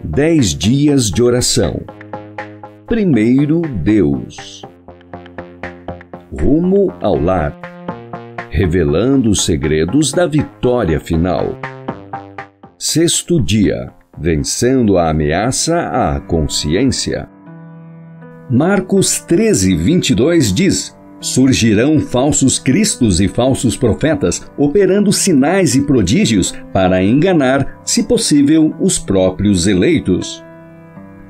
10 dias de oração. Primeiro Deus. Rumo ao lar. Revelando os segredos da vitória final. Sexto dia. Vencendo a ameaça à consciência. Marcos 13:22 diz: surgirão falsos cristos e falsos profetas, operando sinais e prodígios para enganar, se possível, os próprios eleitos.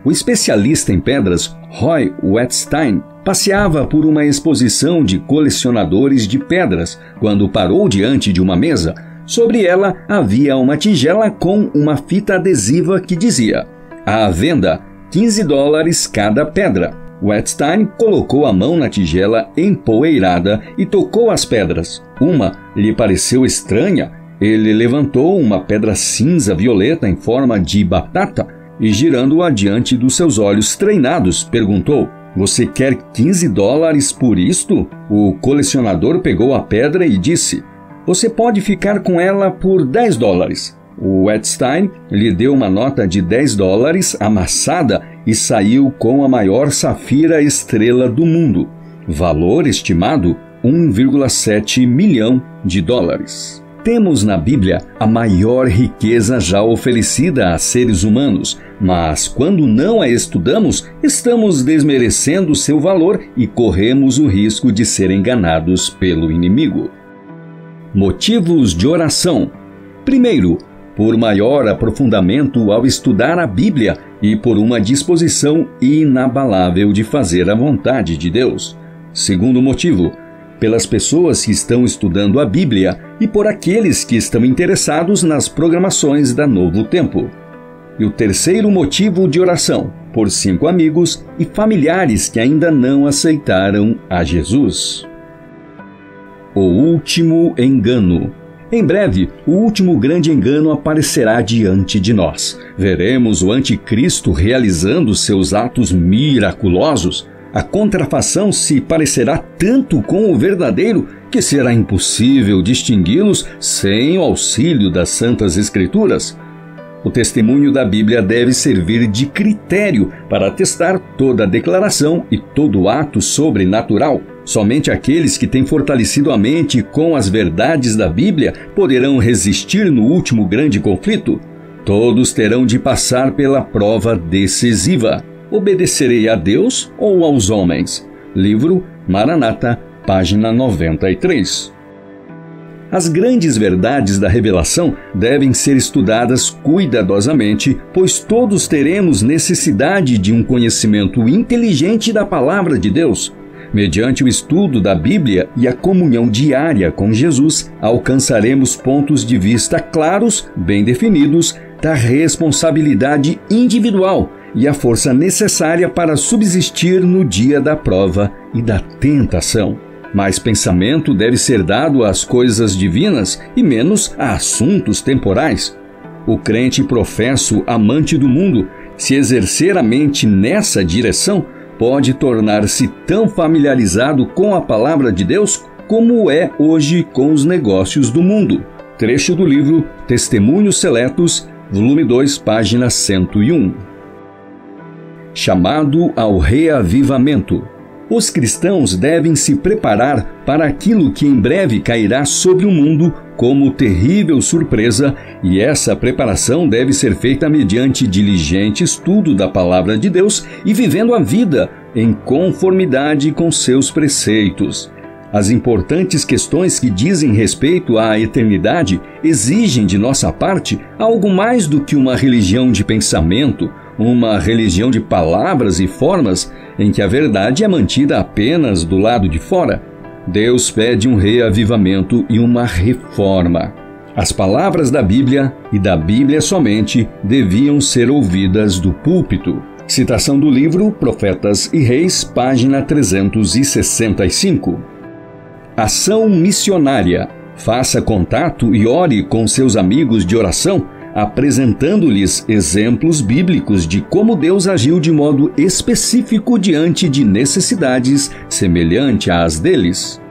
O especialista em pedras, Roy Wettstein, passeava por uma exposição de colecionadores de pedras quando parou diante de uma mesa. Sobre ela havia uma tigela com uma fita adesiva que dizia: à venda, $15 cada pedra. Wettstein colocou a mão na tigela empoeirada e tocou as pedras. Uma lhe pareceu estranha. Ele levantou uma pedra cinza violeta em forma de batata e, girando-a diante dos seus olhos treinados, perguntou: você quer $15 por isto? O colecionador pegou a pedra e disse: você pode ficar com ela por $10. O Wettstein lhe deu uma nota de $10 amassada e saiu com a maior safira estrela do mundo. Valor estimado $1,7 milhão. Temos na Bíblia a maior riqueza já oferecida a seres humanos, mas quando não a estudamos, estamos desmerecendo seu valor e corremos o risco de ser enganados pelo inimigo. Motivos de oração. Primeiro, por maior aprofundamento ao estudar a Bíblia e por uma disposição inabalável de fazer a vontade de Deus. Segundo motivo, pelas pessoas que estão estudando a Bíblia e por aqueles que estão interessados nas programações da Novo Tempo. E o terceiro motivo de oração, por 5 amigos e familiares que ainda não aceitaram a Jesus. O último engano. Em breve, o último grande engano aparecerá diante de nós. Veremos o anticristo realizando seus atos miraculosos. A contrafação se parecerá tanto com o verdadeiro que será impossível distingui-los sem o auxílio das Santas Escrituras. O testemunho da Bíblia deve servir de critério para atestar toda declaração e todo ato sobrenatural. Somente aqueles que têm fortalecido a mente com as verdades da Bíblia poderão resistir no último grande conflito. Todos terão de passar pela prova decisiva. Obedecerei a Deus ou aos homens? Livro Maranata, página 93. As grandes verdades da revelação devem ser estudadas cuidadosamente, pois todos teremos necessidade de um conhecimento inteligente da palavra de Deus. Mediante o estudo da Bíblia e a comunhão diária com Jesus, alcançaremos pontos de vista claros, bem definidos, da responsabilidade individual e a força necessária para subsistir no dia da prova e da tentação. Mais pensamento deve ser dado às coisas divinas e menos a assuntos temporais. O crente professo amante do mundo, se exercer a mente nessa direção, pode tornar-se tão familiarizado com a palavra de Deus como é hoje com os negócios do mundo. Trecho do livro Testemunhos Seletos, volume 2, página 101. Chamado ao reavivamento. Os cristãos devem se preparar para aquilo que em breve cairá sobre o mundo como terrível surpresa, e essa preparação deve ser feita mediante diligente estudo da palavra de Deus e vivendo a vida em conformidade com seus preceitos. As importantes questões que dizem respeito à eternidade exigem de nossa parte algo mais do que uma religião de pensamento, uma religião de palavras e formas em que a verdade é mantida apenas do lado de fora. Deus pede um reavivamento e uma reforma. As palavras da Bíblia e da Bíblia somente deviam ser ouvidas do púlpito. Citação do livro Profetas e Reis, página 365. Ação missionária. Faça contato e ore com seus amigos de oração, apresentando-lhes exemplos bíblicos de como Deus agiu de modo específico diante de necessidades semelhante às deles.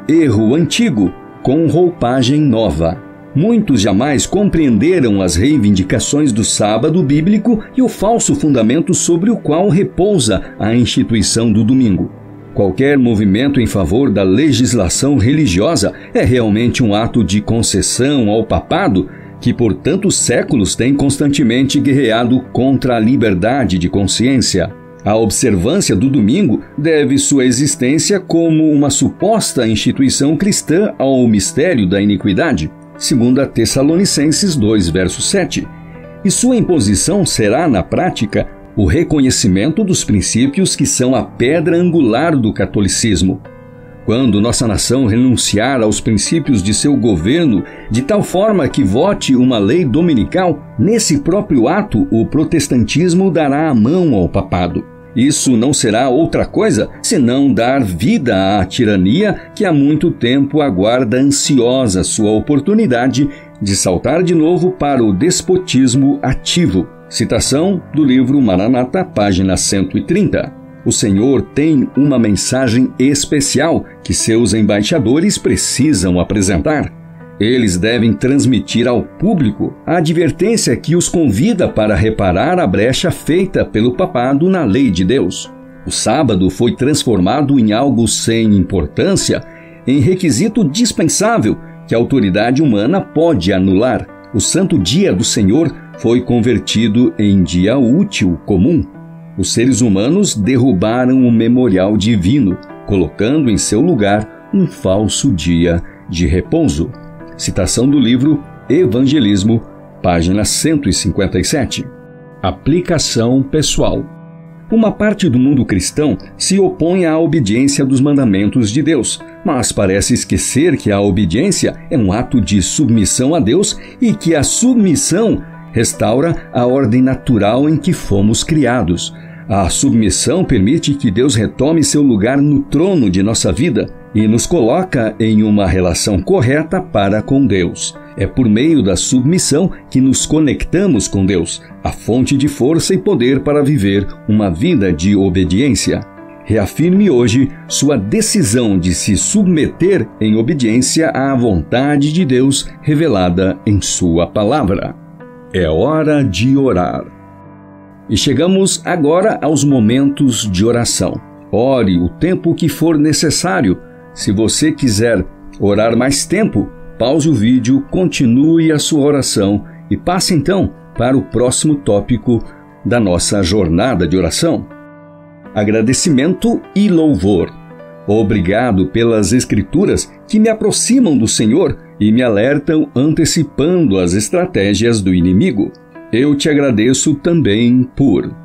Erro antigo com roupagem nova. Muitos jamais compreenderam as reivindicações do sábado bíblico e o falso fundamento sobre o qual repousa a instituição do domingo. Qualquer movimento em favor da legislação religiosa é realmente um ato de concessão ao papado que por tantos séculos tem constantemente guerreado contra a liberdade de consciência. A observância do domingo deve sua existência como uma suposta instituição cristã ao mistério da iniquidade, segundo Tessalonicenses 2, verso 7. E sua imposição será, na prática, o reconhecimento dos princípios que são a pedra angular do catolicismo. Quando nossa nação renunciar aos princípios de seu governo de tal forma que vote uma lei dominical, nesse próprio ato o protestantismo dará a mão ao papado. Isso não será outra coisa senão dar vida à tirania que há muito tempo aguarda ansiosa sua oportunidade de saltar de novo para o despotismo ativo. Citação do livro Maranata, página 130. O Senhor tem uma mensagem especial que seus embaixadores precisam apresentar. Eles devem transmitir ao público a advertência que os convida para reparar a brecha feita pelo papado na lei de Deus. O sábado foi transformado em algo sem importância, em requisito dispensável que a autoridade humana pode anular. O santo dia do Senhor foi convertido em dia útil comum. Os seres humanos derrubaram o memorial divino, colocando em seu lugar um falso dia de repouso. Citação do livro Evangelismo, página 157. Aplicação pessoal. Uma parte do mundo cristão se opõe à obediência dos mandamentos de Deus, mas parece esquecer que a obediência é um ato de submissão a Deus e que a submissão restaura a ordem natural em que fomos criados. A submissão permite que Deus retome seu lugar no trono de nossa vida e nos coloca em uma relação correta para com Deus. É por meio da submissão que nos conectamos com Deus, a fonte de força e poder para viver uma vida de obediência. Reafirme hoje sua decisão de se submeter em obediência à vontade de Deus revelada em sua palavra. É hora de orar. E chegamos agora aos momentos de oração. Ore o tempo que for necessário. Se você quiser orar mais tempo, pause o vídeo, continue a sua oração e passe então para o próximo tópico da nossa jornada de oração. Agradecimento e louvor. Obrigado pelas Escrituras que me aproximam do Senhor e me alertam antecipando as estratégias do inimigo. Eu te agradeço também por...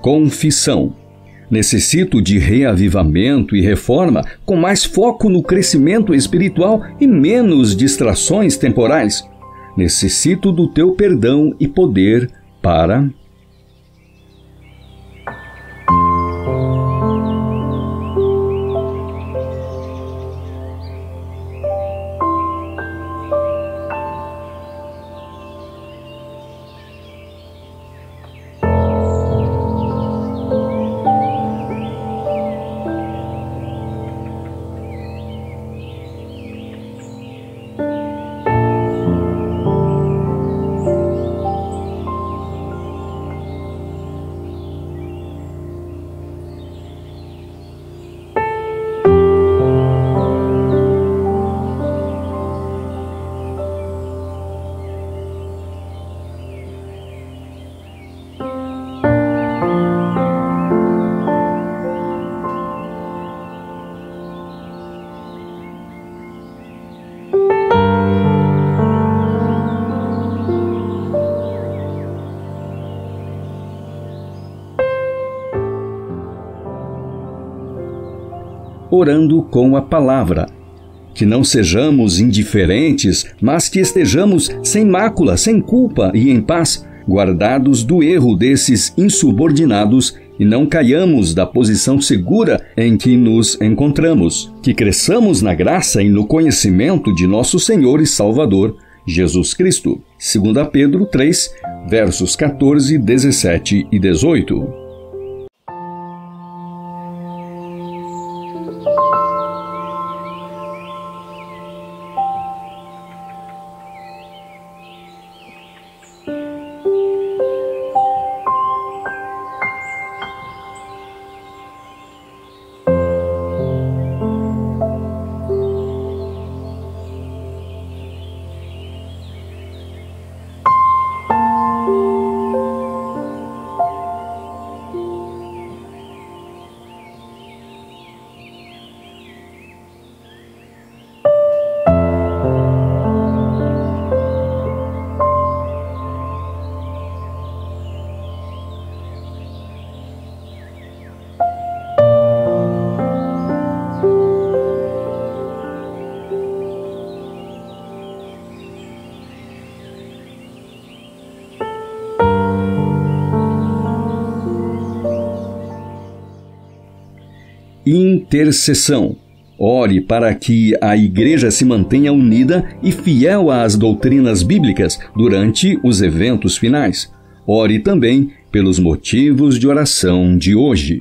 Confissão. Necessito de reavivamento e reforma com mais foco no crescimento espiritual e menos distrações temporais. Necessito do teu perdão e poder para... orando com a palavra. Que não sejamos indiferentes, mas que estejamos sem mácula, sem culpa e em paz, guardados do erro desses insubordinados e não caiamos da posição segura em que nos encontramos. Que cresçamos na graça e no conhecimento de nosso Senhor e Salvador, Jesus Cristo. 2 Pedro 3, versos 14, 17 e 18. Intercessão. Ore para que a Igreja se mantenha unida e fiel às doutrinas bíblicas durante os eventos finais. Ore também pelos motivos de oração de hoje.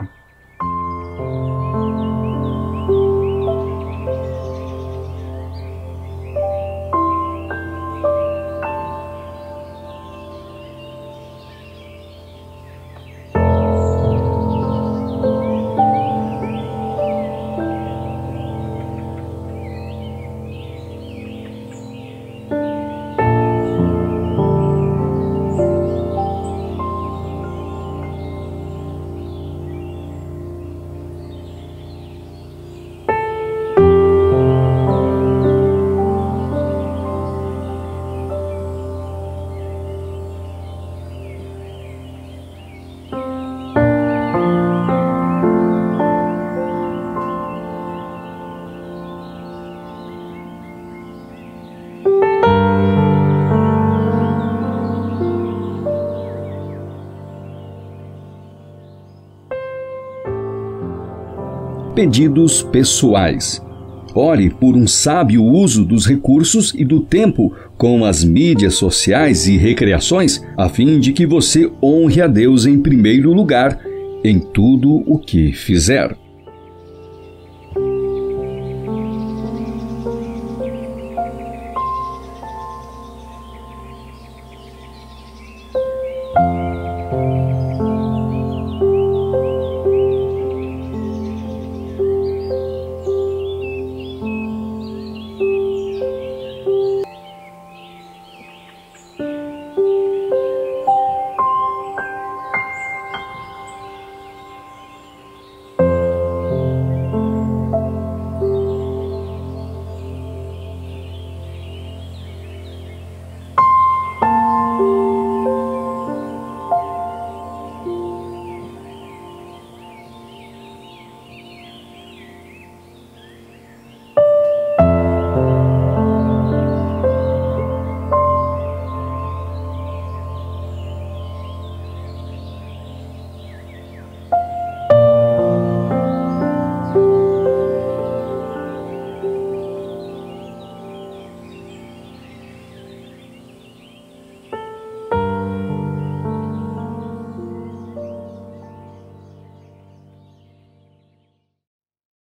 Pedidos pessoais. Ore por um sábio uso dos recursos e do tempo com as mídias sociais e recreações, a fim de que você honre a Deus em primeiro lugar em tudo o que fizer.